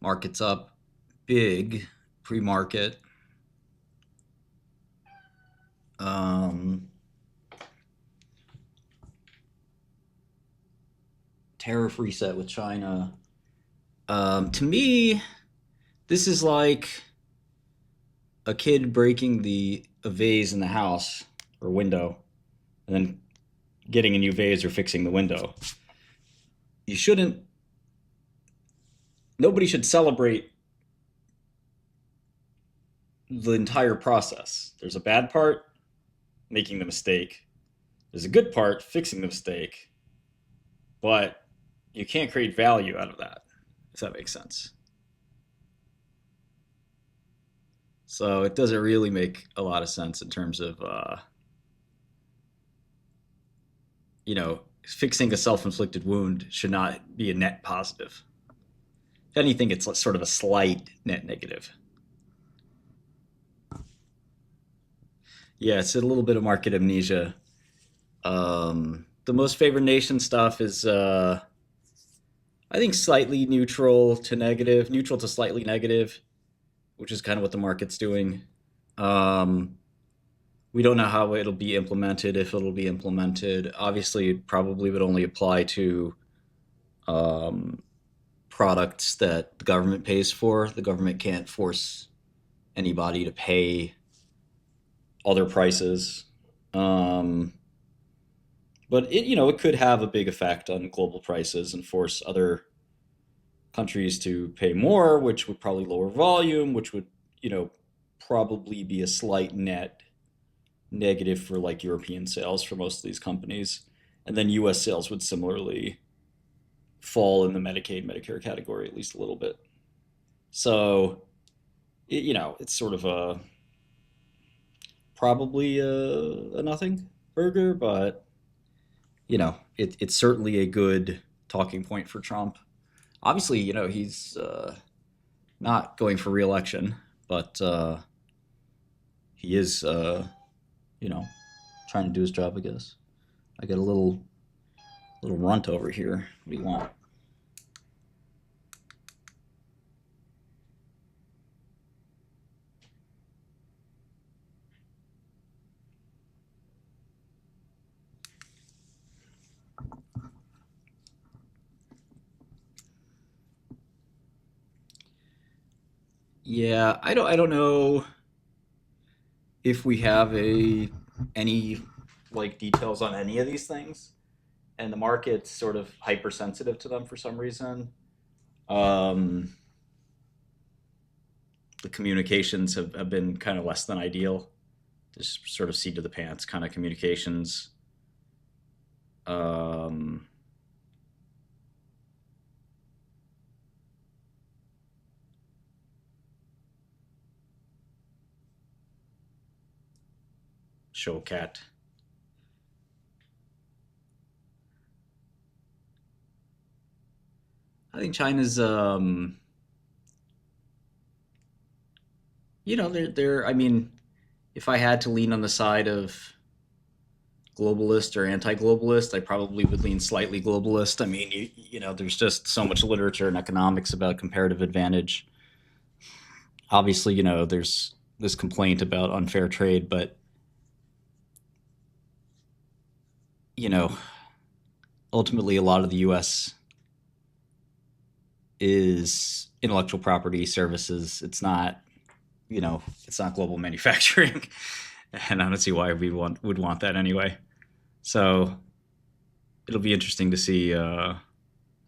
Market's up big pre-market. Um, Tariff reset with China. To me, this is like a kid breaking a vase in the house or window, and then getting a new vase or fixing the window. You shouldn't. Nobody should celebrate the entire process. There's a bad part, making the mistake. There's a good part, fixing the mistake. But you can't create value out of that, if that makes sense. So it doesn't really make a lot of sense in terms of, fixing a self-inflicted wound should not be a net positive. If anything, it's sort of a slight net negative. Yeah, it's a little bit of market amnesia. The most favored nation stuff is, I think, slightly neutral to slightly negative, which is kind of what the market's doing. Um, we don't know how it'll be implemented, if it'll be implemented. Obviously, it probably would only apply to um, products that the government pays for. The government can't force anybody to pay other prices. Um, but it could have a big effect on global prices and force other countries to pay more, which would probably lower volume, which would, you know, probably be a slight net negative for like European sales for most of these companies. And then US sales would similarly fall in the Medicaid, Medicare category at least a little bit. So, it's sort of a probably a nothing burger, but it's certainly a good talking point for Trump. Obviously, he's not going for reelection, but he is, you know, trying to do his job, I guess. I got a little runt over here. What do you want? Yeah, I don't know if we have a any like details on any of these things, and the market's sort of hypersensitive to them for some reason. Um, the communications have been kind of less than ideal. Just sort of seat of the pants kind of communications. Um, Showcat. I think China's, they're. I mean, if I had to lean on the side of globalist or anti-globalist, I probably would lean slightly globalist. I mean, there's just so much literature and economics about comparative advantage. Obviously, there's this complaint about unfair trade, but you know, ultimately, a lot of the U.S. is intellectual property services. It's not global manufacturing, and I don't see why would want that anyway. So it'll be interesting to see how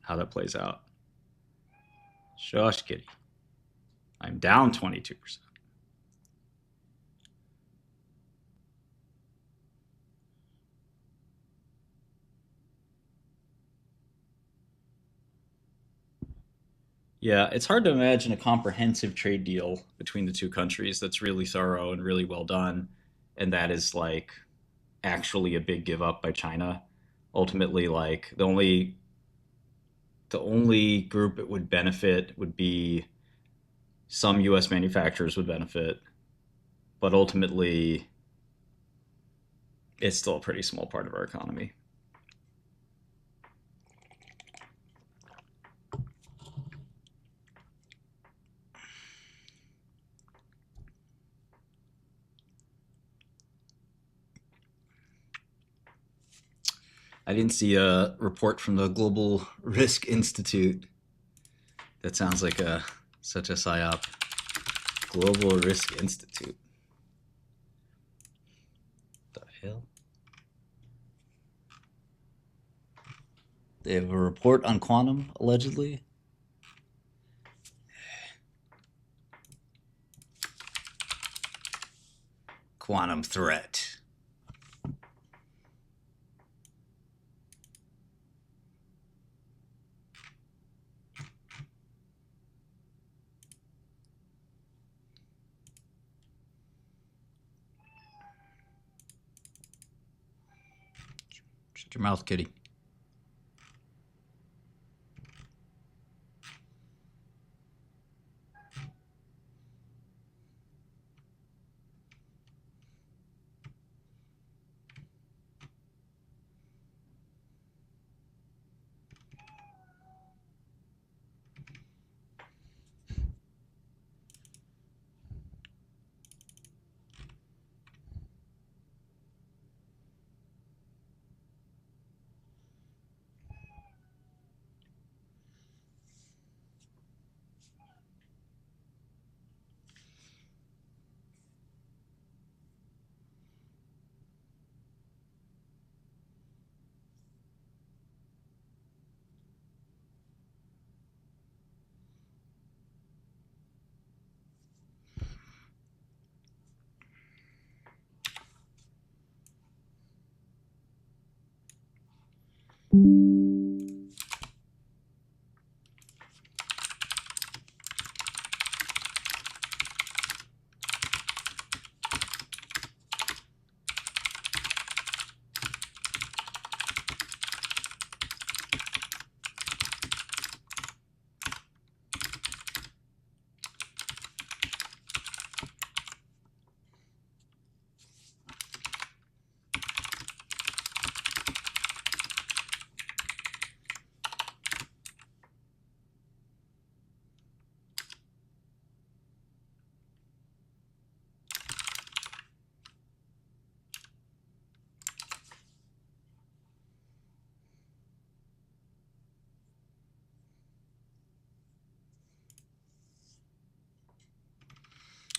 that plays out. Shush, kitty. I'm down 22%. Yeah, it's hard to imagine a comprehensive trade deal between the two countries that's really thorough and really well done, and that is like actually a big give up by China. Ultimately, like the only group it would benefit would be some U.S. manufacturers would benefit, but ultimately, it's still a pretty small part of our economy. I didn't see a report from the Global Risk Institute. That sounds like a such a psyop. Global Risk Institute. The hell? They have a report on quantum, allegedly. Quantum threat. Shut your mouth, kitty.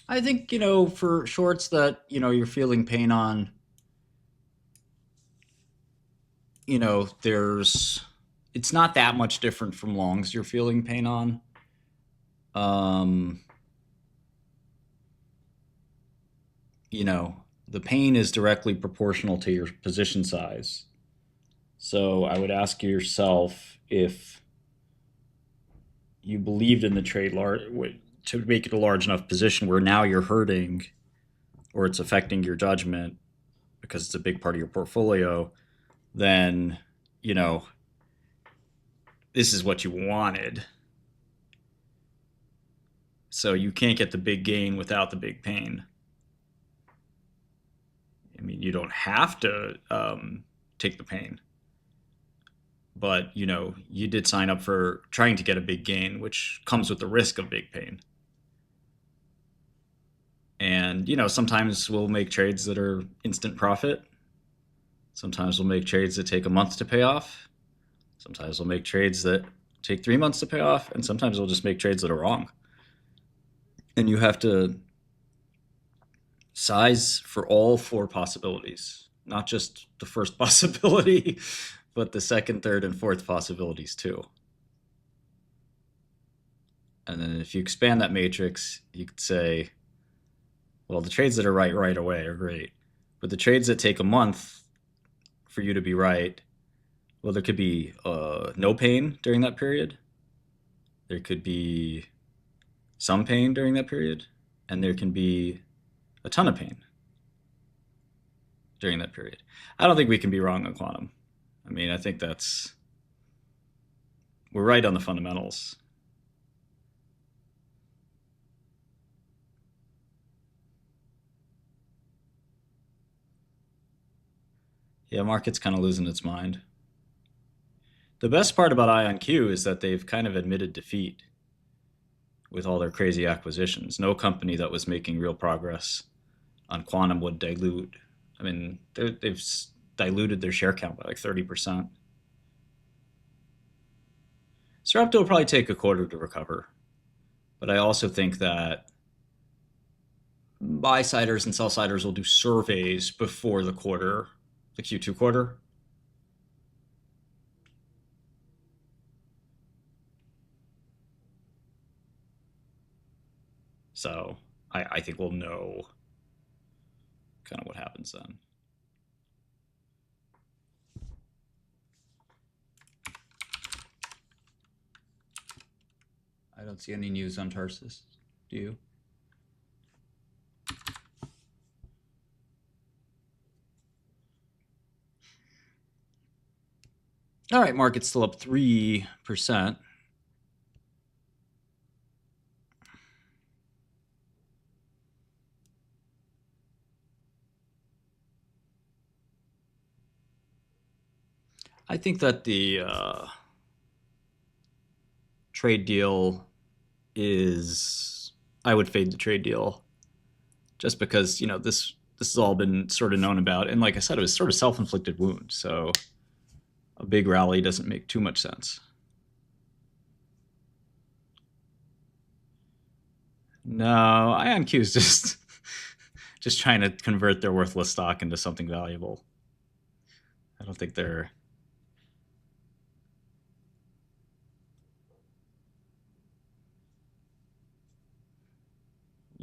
I think, for shorts that, you're feeling pain on, there's it's not that much different from longs you're feeling pain on. Um, you know, the pain is directly proportional to your position size. So I would ask yourself if you believed in the trade to make it a large enough position where now you're hurting or it's affecting your judgment because it's a big part of your portfolio, then, you know, this is what you wanted. So you can't get the big gain without the big pain. I mean, you don't have to take the pain, but you did sign up for trying to get a big gain, which comes with the risk of big pain. And sometimes we'll make trades that are instant profit. Sometimes we'll make trades that take a month to pay off. Sometimes we'll make trades that take 3 months to pay off, and sometimes we'll just make trades that are wrong. And you have to size for all four possibilities, not just the first possibility, but the second, third, and fourth possibilities too. And then if you expand that matrix, you could say, well, the trades that are right away are great. But the trades that take a month for you to be right, well, there could be no pain during that period. There could be some pain during that period. And there can be a ton of pain during that period. I don't think we can be wrong on quantum. I mean, I think we're right on the fundamentals. Yeah, market's kind of losing its mind. The best part about IonQ is that they've kind of admitted defeat with all their crazy acquisitions. No company that was making real progress on quantum would dilute. I mean, they've diluted their share count by like 30%. Sarepta will probably take a quarter to recover, but I also think that buy-siders and sell-siders will do surveys before the quarter, the Q2 quarter. So I think we'll know kind of what happens then. I don't see any news on Tarsus. Do you? All right, market's still up 3%. I think that the trade deal is, I would fade the trade deal just because, this has all been sort of known about. And like I said, it was sort of self-inflicted wound. So a big rally doesn't make too much sense. No, IonQ is just trying to convert their worthless stock into something valuable. I don't think they're.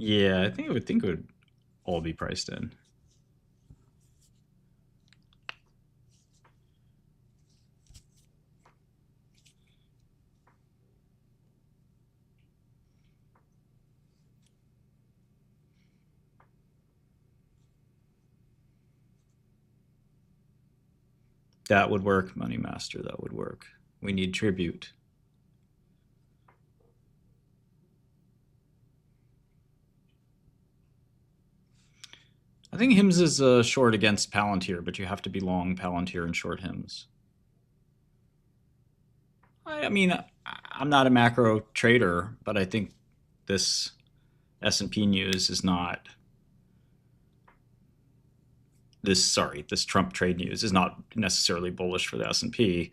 Yeah, I think it would all be priced in. That would work, Money Master. That would work. We need tribute. I think Hims is short against Palantir, but you have to be long Palantir and short Hims. I mean, I'm not a macro trader, but I think this S&P news is not this Trump trade news is not necessarily bullish for the S&P.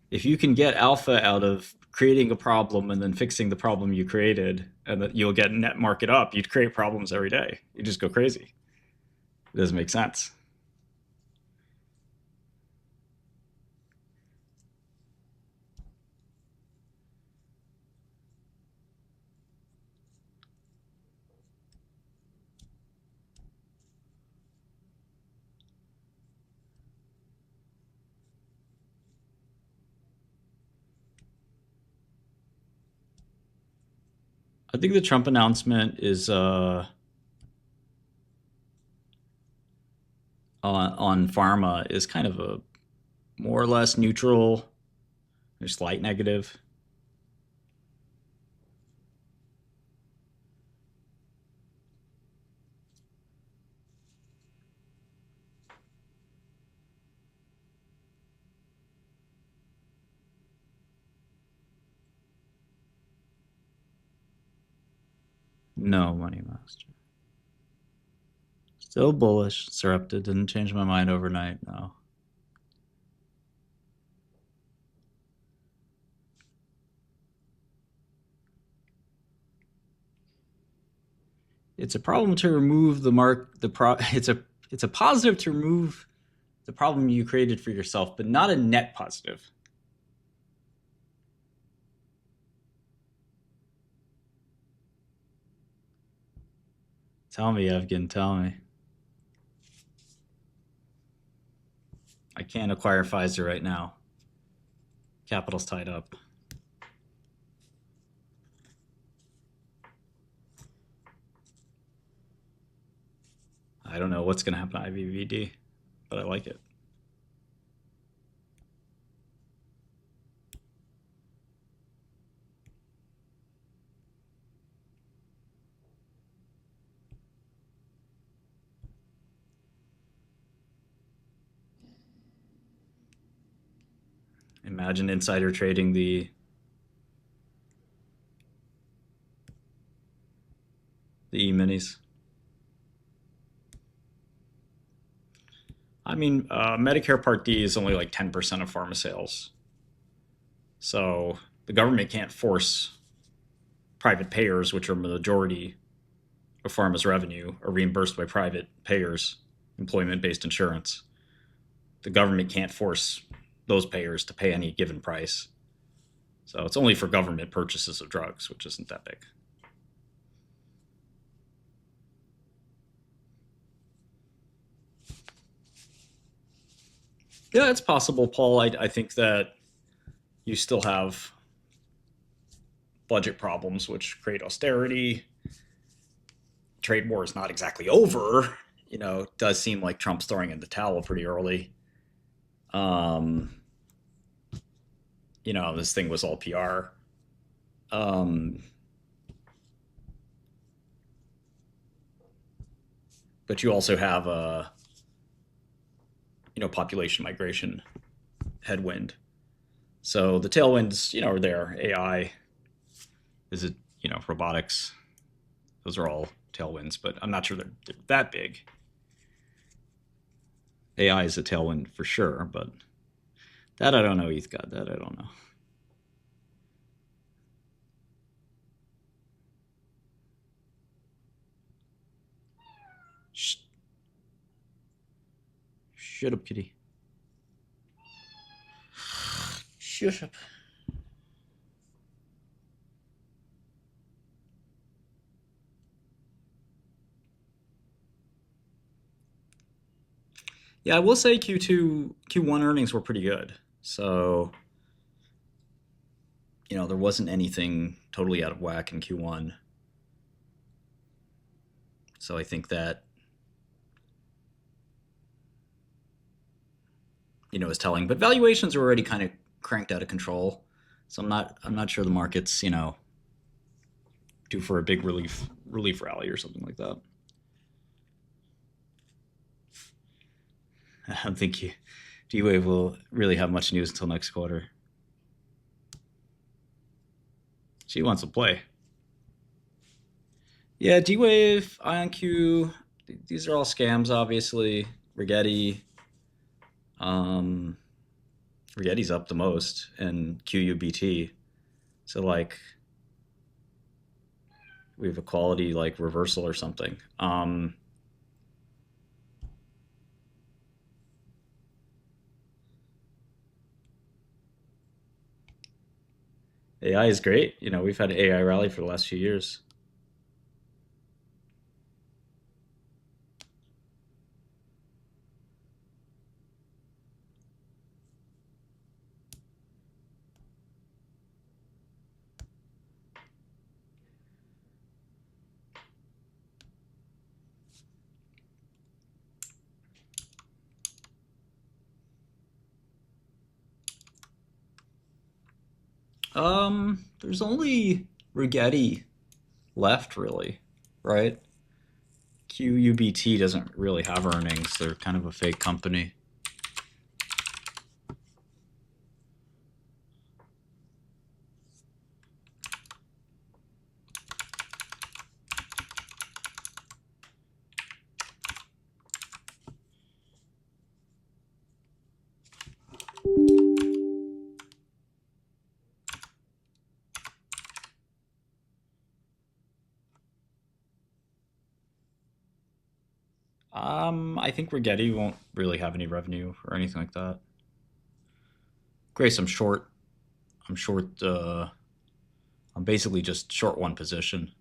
If you can get alpha out of creating a problem and then fixing the problem you created, and that you'll get net market up, you'd create problems every day. You just go crazy. It doesn't make sense. I think the Trump announcement is on pharma is kind of a more or less neutral, or slight negative. No, Money Master. Still bullish. Sarepta didn't change my mind overnight. No. It's a problem to remove it's a positive to remove the problem you created for yourself, but not a net positive. Tell me, Evgen, tell me. I can't acquire Pfizer right now. Capital's tied up. I don't know what's going to happen to IVVD, but I like it. Imagine insider trading the E-minis. I mean, Medicare Part D is only like 10% of pharma sales. So the government can't force private payers, which are the majority of pharma's revenue, are reimbursed by private payers, employment-based insurance. The government can't force those payers to pay any given price. So it's only for government purchases of drugs, which isn't that big. Yeah, it's possible, Paul. I think that you still have budget problems, which create austerity. Trade war is not exactly over. It does seem like Trump's throwing in the towel pretty early. Um, this thing was all PR. Um, but you also have a population migration headwind. So the tailwinds, are there. AI, is it, robotics. Those are all tailwinds, but I'm not sure they're that big. AI is a tailwind for sure, but that I don't know, Heathcott. That I don't know. Shh, shut up, kitty. Shut up. Yeah, I will say Q2, Q1 earnings were pretty good. So, there wasn't anything totally out of whack in Q1. So I think that, is telling. But valuations are already kind of cranked out of control. So I'm not sure the market's, due for a big relief rally or something like that. I don't think D-Wave will really have much news until next quarter. She wants to play. Yeah, D-Wave, IonQ, these are all scams, obviously. Rigetti, um, Rigetti's up the most, and QUBT. So, like, we have a quality, like, reversal or something. AI is great. We've had an AI rally for the last few years. There's only Rigetti left, really, right? QUBT doesn't really have earnings. They're kind of a fake company. I think Rigetti won't really have any revenue or anything like that. Grace, I'm short. I'm short. I'm basically just short one position.